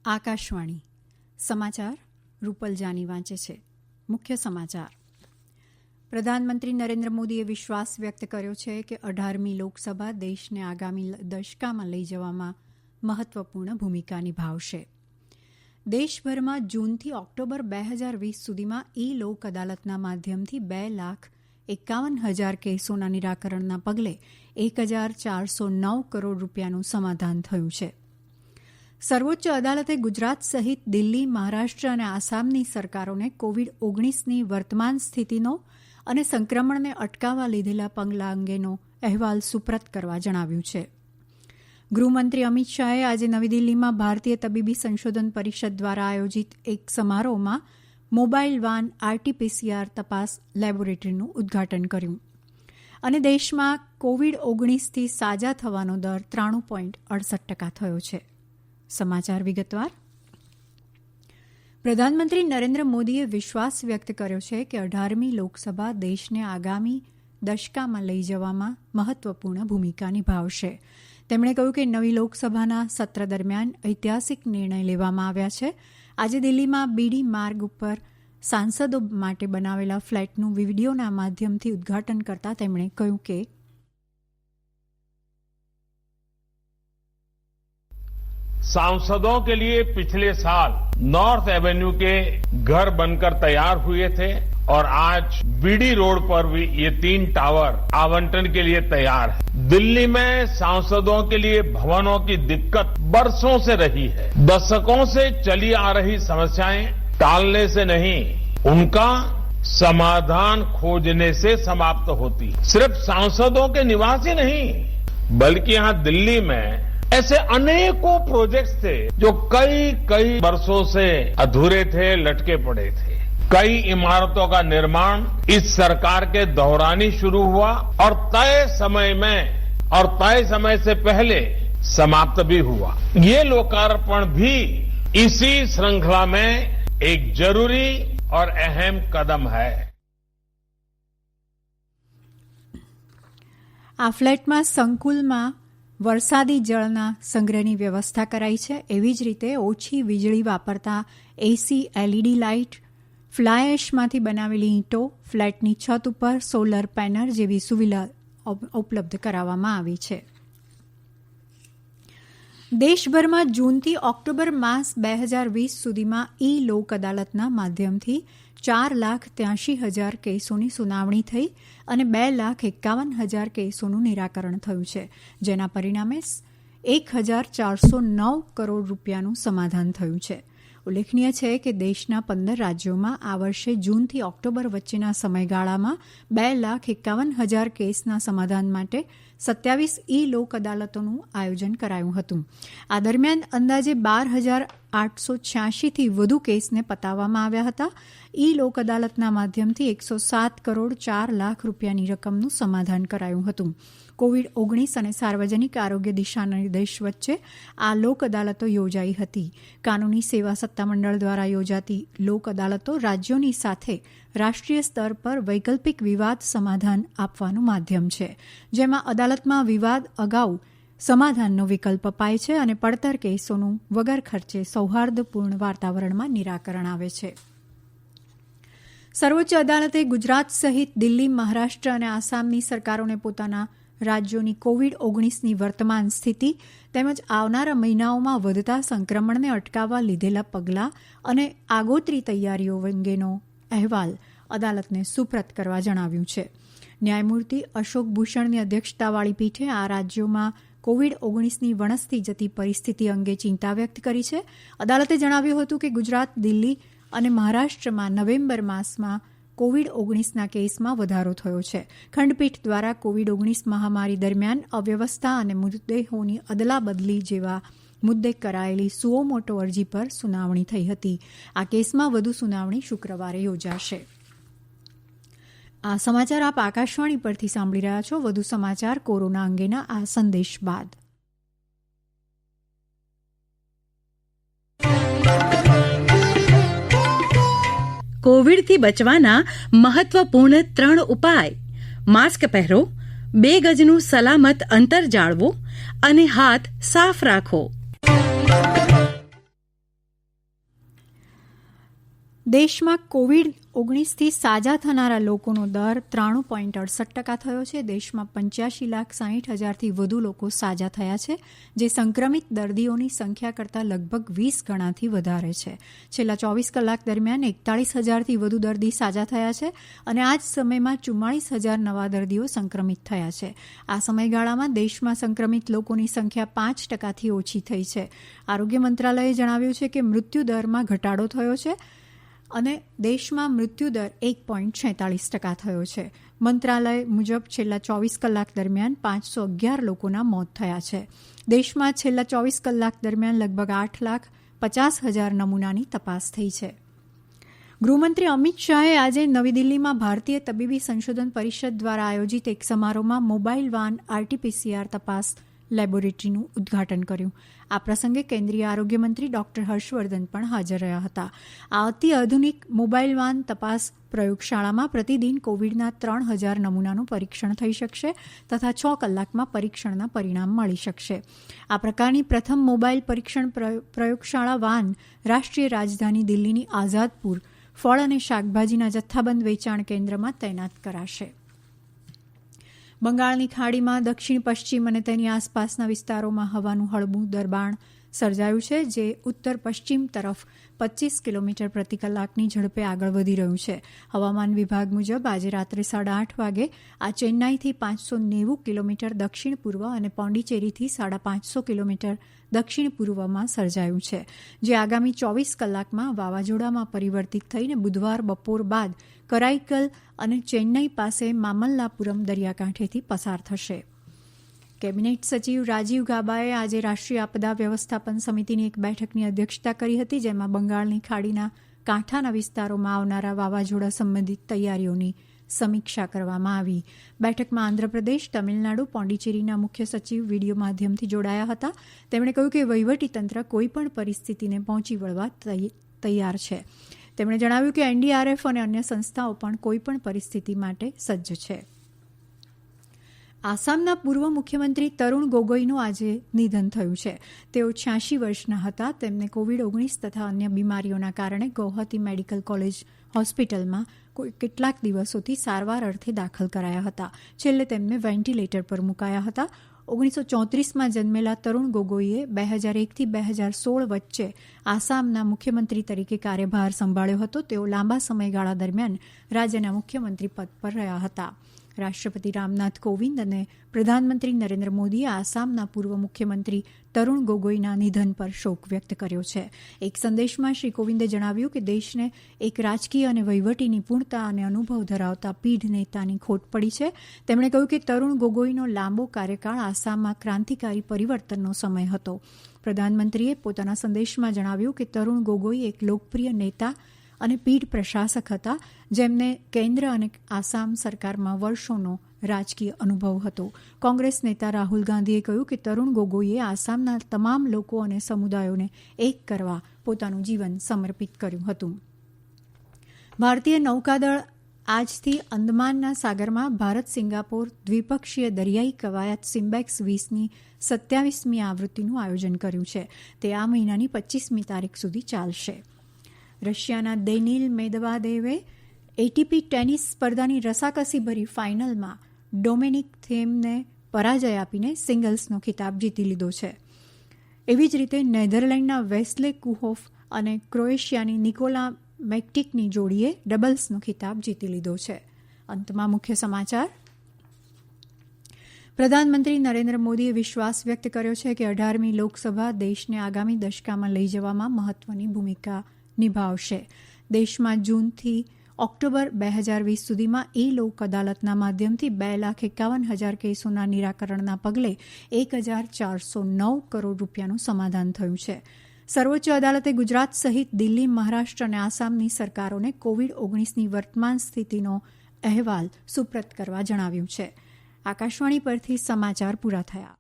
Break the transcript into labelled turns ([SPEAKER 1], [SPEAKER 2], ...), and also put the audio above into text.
[SPEAKER 1] આકાશવાણી સમાચાર રૂપલ જાની વાંચે છે. મુખ્ય સમાચાર. પ્રધાનમંત્રી નરેન્દ્ર મોદીએ વિશ્વાસ વ્યક્ત કર્યો છે કે 18મી લોકસભા દેશને આગામી દશકામાં લઈ જવામાં મહત્વપૂર્ણ ભૂમિકા નિભાવશે. દેશભરમાં જૂનથી ઓક્ટોબર 2020 સુધીમાં લોક અદાલતના માધ્યમથી 2,51,000 કેસોના નિરાકરણના પગલે 1,409 કરોડ રૂપિયાનું સમાધાન થયું છે. સર્વોચ્ચ અદાલતે ગુજરાત સહિત દિલ્હી, મહારાષ્ટ્ર અને આસામની સરકારોને કોવિડ-19ની વર્તમાન સ્થિતિનો અને સંક્રમણને અટકાવવા લીધેલા પગલાં અંગેનો અહેવાલ સુપ્રત કરવા જણાવ્યું છે. ગૃહમંત્રી અમિત શાહે આજે નવી દિલ્હીમાં ભારતીય તબીબી સંશોધન પરિષદ દ્વારા આયોજિત એક સમારોહમાં મોબાઈલ વાન આરટી-પીસીઆર તપાસ લેબોરેટરીનું ઉદ્ઘાટન કર્યું અને દેશમાં કોવિડ-19થી સાજા થવાનો દર 93.68% થયો છે. સમાચાર વિગતવાર. પ્રધાનમંત્રી નરેન્દ્ર મોદીએ વિશ્વાસ વ્યક્ત કર્યો છે કે 18મી લોકસભા દેશને આગામી દશકામાં લઈ જવામાં મહત્વપૂર્ણ ભૂમિકા નિભાવશે. તેમણે કહ્યું કે નવી લોકસભાના સત્ર દરમિયાન ઐતિહાસિક નિર્ણય લેવામાં આવ્યા છે. આજે દિલ્હીમાં બીડી માર્ગ ઉપર સાંસદો માટે બનાવેલા ફ્લેટનું વિડીયોના માધ્યમથી ઉદ્ઘાટન કરતા તેમણે કહ્યું કે
[SPEAKER 2] सांसदों के लिए पिछले साल नॉर्थ एवेन्यू के घर बनकर तैयार हुए थे और आज बीडी रोड पर भी ये 3 टावर आवंटन के लिए तैयार है. दिल्ली में सांसदों के लिए भवनों की दिक्कत बरसों से रही है. दशकों से चली आ रही समस्याएं टालने से नहीं, उनका समाधान खोजने से समाप्त होती. सिर्फ सांसदों के निवास ही नहीं, बल्कि यहां दिल्ली में ऐसे अनेकों प्रोजेक्ट्स थे जो कई वर्षों से अधूरे थे, लटके पड़े थे. कई इमारतों का निर्माण इस सरकार के दौरान ही शुरू हुआ और तय समय से पहले समाप्त भी हुआ. ये लोकार्पण भी इसी श्रृंखला में एक जरूरी और अहम कदम है.
[SPEAKER 1] આ ફ્લેટમાં સંકુલમાં વરસાદી જળના સંગ્રહની વ્યવસ્થા કરાઈ છે. એવી જ રીતે ઓછી વીજળી વાપરતા એસી, એલઈડી લાઇટ, ફ્લાય એશમાંથી બનાવેલી ઈંટો, ફ્લેટની છત ઉપર સોલર પેનલ જેવી સુવિધા ઉપલબ્ધ કરાવવામાં આવી છે. દેશભરમાં જૂનથી ઓક્ટોબર માસ 2020 સુધીમાં લોક અદાલતના માધ્યમથી 4,83,000 કેસોની સુનાવણી થઈ અને 2,51,000 કેસોનું નિરાકરણ થયું છે, જેના પરિણામે 1,409 કરોડ રૂપિયાનું સમાધાન થયું છે. ઉલ્લેખનીય છે કે દેશના 15 રાજ્યોમાં આ વર્ષે જૂનથી ઓક્ટોબર વચ્ચેના સમયગાળામાં 2,51,000 કેસના સમાધાન માટે 27 લોક અદાલતોનું આયોજન કરાયું હતું. આ દરમિયાન અંદાજે 12,886થી વધુ કેસને પતાવવામાં આવ્યા હતા. લોક અદાલતના માધ્યમથી 107 કરોડ 4 લાખ રૂપિયાની રકમનું સમાધાન કરાયું હતું. કોવિડ-19 અને સાર્વજનિક આરોગ્ય દિશાનિર્દેશ વચ્ચે આ લોક અદાલતો યોજાઈ હતી. કાનૂની સેવા સત્તામંડળ દ્વારા યોજાતી લોક અદાલતો રાજ્યોની સાથે રાષ્ટ્રીય સ્તર પર વૈકલ્પિક વિવાદ સમાધાન આપવાનું માધ્યમ છે, જેમાં અદાલતમાં વિવાદ અગાઉ સમાધાનનો વિકલ્પ અપાય છે અને પડતર કેસોનું વગર ખર્ચે સૌહાર્દપૂર્ણ વાતાવરણમાં નિરાકરણ આવે છે. સર્વોચ્ચ અદાલતે ગુજરાત સહિત દિલ્હી, મહારાષ્ટ્ર અને આસામની સરકારોને પોતાના રાજ્યોની કોવિડ-19ની વર્તમાન સ્થિતિ તેમજ આવનારા મહિનાઓમાં વધતા સંક્રમણને અટકાવવા લીધેલા પગલાં અને આગોતરી તૈયારીઓ અંગેનો અહેવાલ અદાલતને સુપ્રત કરવા જણાવ્યું છે. ન્યાયમૂર્તિ અશોક ભૂષણની અધ્યક્ષતાવાળી પીઠે આ રાજ્યોમાં કોવિડ-19ની વણસતી જતી પરિસ્થિતિ અંગે ચિંતા વ્યક્ત કરી છે. અદાલતે જણાવ્યું હતું કે ગુજરાત, દિલ્હી અને મહારાષ્ટ્રમાં નવેમ્બર માસમાં કોવિડ-19ના કેસમાં વધારો થયો છે. ખંડપીઠ દ્વારા કોવિડ-19 મહામારી દરમિયાન અવ્યવસ્થા અને મૃતદેહોની અદલાબદલી જેવા મુદ્દે કરાયેલી સુઓમોટો અરજી પર સુનાવણી થઈ હતી. આ કેસમાં વધુ સુનાવણી શુક્રવારે યોજાશે. આ સમાચાર આપ આકાશવાણી પરથી સાંભળી રહ્યા છો. વધુ સમાચાર કોરોના અંગેના આ સંદેશ બાદ.
[SPEAKER 3] કોવિડથી બચવાના મહત્વપૂર્ણ 3 ઉપાય: માસ્ક પહેરો, 2 ગજનું સલામત અંતર જાળવો અને હાથ સાફ રાખો.
[SPEAKER 1] દેશમાં કોવિડ-19થી સાજા થનારા લોકોનો દર 93.68% થયો છે. દેશમાં 85,60,000થી વધુ લોકો સાજા થયા છે, જે સંક્રમિત દર્દીઓની સંખ્યા કરતાં લગભગ 20 ગણાથી વધારે છે. છેલ્લા 24 કલાક દરમિયાન 41,000થી વધુ દર્દી સાજા થયા છે અને આ જ સમયમાં 44,000 નવા દર્દીઓ સંક્રમિત થયા છે. આ સમયગાળામાં દેશમાં સંક્રમિત લોકોની સંખ્યા 5%થી ઓછી થઈ છે. આરોગ્ય મંત્રાલયે જણાવ્યું છે કે મૃત્યુદરમાં ઘટાડો થયો છે અને દેશમાં મૃત્યુદર 1.46% થયો છે. મંત્રાલય મુજબ છેલ્લા 24 કલાક દરમિયાન 511 લોકોના મોત થયા છે. દેશમાં છેલ્લા 24 કલાક દરમિયાન લગભગ 8,50,000 નમૂનાની તપાસ થઈ છે. ગૃહમંત્રી અમિત શાહે આજે નવી દિલ્હીમાં ભારતીય તબીબી સંશોધન પરિષદ દ્વારા આયોજિત એક સમારોહમાં મોબાઈલ વાન આરટી-પીસીઆર તપાસ લેબોરેટરીનું ઉદ્ઘાટન કર્યું. આ પ્રસંગે કેન્દ્રીય આરોગ્ય મંત્રી ડોક્ટર હર્ષવર્ધન પણ હાજર રહ્યા હતા. આ અતિ આધુનિક મોબાઈલ વાન તપાસ પ્રયોગશાળામાં પ્રતિદિન કોવિડના 3,000 નમૂનાનું પરીક્ષણ થઈ શકશે તથા 6 કલાકમાં પરીક્ષણના પરિણામ મળી શકશે. આ પ્રકારની પ્રથમ મોબાઈલ પરીક્ષણ પ્રયોગશાળા વાન રાષ્ટ્રીય રાજધાની દિલ્હીની આઝાદપુર ફળ અને શાકભાજીના જથ્થાબંધ વેચાણ કેન્દ્રમાં તૈનાત કરાશે. બંગાળની ખાડીમાં દક્ષિણ પશ્ચિમ અને તેની આસપાસના વિસ્તારોમાં હવાનું હળવું દબાણ સર્જાયું છે, જે ઉત્તર પશ્ચિમ તરફ 25 કિલોમીટર પ્રતિ કલાકની ઝડપે આગળ વધી રહ્યું છે. હવામાન વિભાગ મુજબ આજે રાત્રે 8:30 વાગે આ ચેન્નાઈથી 590 કિલોમીટર દક્ષિણ પૂર્વ અને પોંડિચેરીથી 550 કિલોમીટર દક્ષિણ પૂર્વમાં સર્જાયું છે, જે આગામી 24 કલાકમાં વાવાઝોડામાં પરિવર્તિત થઈને બુધવાર બપોર બાદ કરાઈકલ અને ચેન્નઈ પાસે મામલ્લાપુરમ દરિયાકાંઠેથી પસાર થશે. કેબિનેટ સચિવ રાજીવ ગાબાએ આજે રાષ્ટ્રીય આપદા વ્યવસ્થાપન સમિતિની એક બેઠકની અધ્યક્ષતા કરી હતી, જેમાં બંગાળની ખાડીના કાંઠાના વિસ્તારોમાં આવનારા વાવાઝોડા સંબંધિત તૈયારીઓની સમીક્ષા કરવામાં આવી. બેઠકમાં આંધ્રપ્રદેશ, તમિલનાડુ, પોંડિચેરીના મુખ્ય સચિવ વિડીયો માધ્યમથી જોડાયા હતા. તેમણે કહ્યું કે વહીવટીતંત્ર કોઈપણ પરિસ્થિતિને પહોંચી વળવા તૈયાર છે. તેમણે જણાવ્યું કે એનડીઆરએફ અને અન્ય સંસ્થાઓ પણ કોઈપણ પરિસ્થિતિ માટે સજ્જ છે. આસામના પૂર્વ મુખ્યમંત્રી તરુણ ગોગોઈનું આજે નિધન થયું છે. તેઓ 86 વર્ષના હતા. તેમને કોવિડ-19 તથા અન્ય બીમારીઓના કારણે ગૌહાટી મેડિકલ કોલેજ હોસ્પિટલમાં કેટલાક દિવસોથી સારવાર અર્થે દાખલ કરાયા હતા. છેલ્લે તેમને વેન્ટિલેટર પર મુકાયા હતા. 1934માં જન્મેલા તરુણ ગોગોઈએ 2001થી 2016 વચ્ચે આસામના મુખ્યમંત્રી તરીકે કાર્યભાર સંભાળ્યો હતો. તેઓ લાંબા સમયગાળા દરમિયાન રાજ્યના મુખ્યમંત્રી પદ પર રહ્યા હતા. રાષ્ટ્રપતિ રામનાથ કોવિંદ અને પ્રધાનમંત્રી નરેન્દ્ર મોદીએ આસામના પૂર્વ મુખ્યમંત્રી તરુણ ગોગોઈના નિધન પર શોક વ્યક્ત કર્યો છે. એક સંદેશમાં શ્રી કોવિંદે જણાવ્યું કે દેશને એક રાજકીય અને વહીવટી નિપુણતા અને અનુભવ ધરાવતા પીઢ નેતાની ખોટ પડી છે. તેમણે કહ્યું કે તરુણ ગોગોઈનો લાંબો કાર્યકાળ આસામમાં ક્રાંતિકારી પરિવર્તનનો સમય હતો. પ્રધાનમંત્રીએ પોતાના સંદેશમાં જણાવ્યું કે તરુણ ગોગોઈ એક લોકપ્રિય નેતા અને પીઢ પ્રશાસક હતા, જેમને કેન્દ્ર અને આસામ સરકારમાં વર્ષોનો રાજકીય અનુભવ હતો. કોંગ્રેસ નેતા રાહુલ ગાંધીએ કહ્યું કે તરુણ ગોગોઈએ આસામના તમામ લોકો અને સમુદાયોને એક કરવા પોતાનું જીવન સમર્પિત કર્યું હતું. ભારતીય નૌકાદળ આજથી અંદમાનના સાગરમાં ભારત સિંગાપોર દ્વિપક્ષીય દરિયાઈ કવાયત સિમ્બેક્સ 20ની 27મી આવૃત્તિનું આયોજન કર્યું છે. તે આ મહિનાની 25મી તારીખ સુધી ચાલશે. રશિયાના દેનિલ મેદવાદેવે એટીપી ટેનિસ સ્પર્ધાની રસાકસીભરી ફાઇનલમાં ડોમિનિક થેમને પરાજય આપીને સિંગલ્સનો ખિતાબ જીતી લીધો છે. એવી જ રીતે નેધરલેન્ડના વેસ્લે કુહોફ અને ક્રોએશિયાની નિકોલા મેક્ટિકની જોડીએ ડબલ્સનો ખિતાબ જીતી લીધો છે. અંતમાં મુખ્ય સમાચાર. પ્રધાનમંત્રી નરેન્દ્ર મોદીએ વિશ્વાસ વ્યક્ત કર્યો છે કે 18મી લોકસભા દેશને આગામી દશકામાં લઈ જવામાં મહત્વની ભૂમિકા નિભાવશે. દેશમાં જૂનથી ઓક્ટોબર 2020 સુધીમાં લોક અદાલતના માધ્યમથી 2,51,000 કેસોના નિરાકરણના પગલે 1,409 કરોડ રૂપિયાનું સમાધાન થયું છે. સર્વોચ્ચ અદાલતે ગુજરાત સહિત દિલ્હી, મહારાષ્ટ્ર અને આસામની સરકારોને કોવિડ-19ની વર્તમાન સ્થિતિનો અહેવાલ સુપ્રત કરવા જણાવ્યું છે. આકાશવાણી પરથી સમાચાર પૂરા થયા.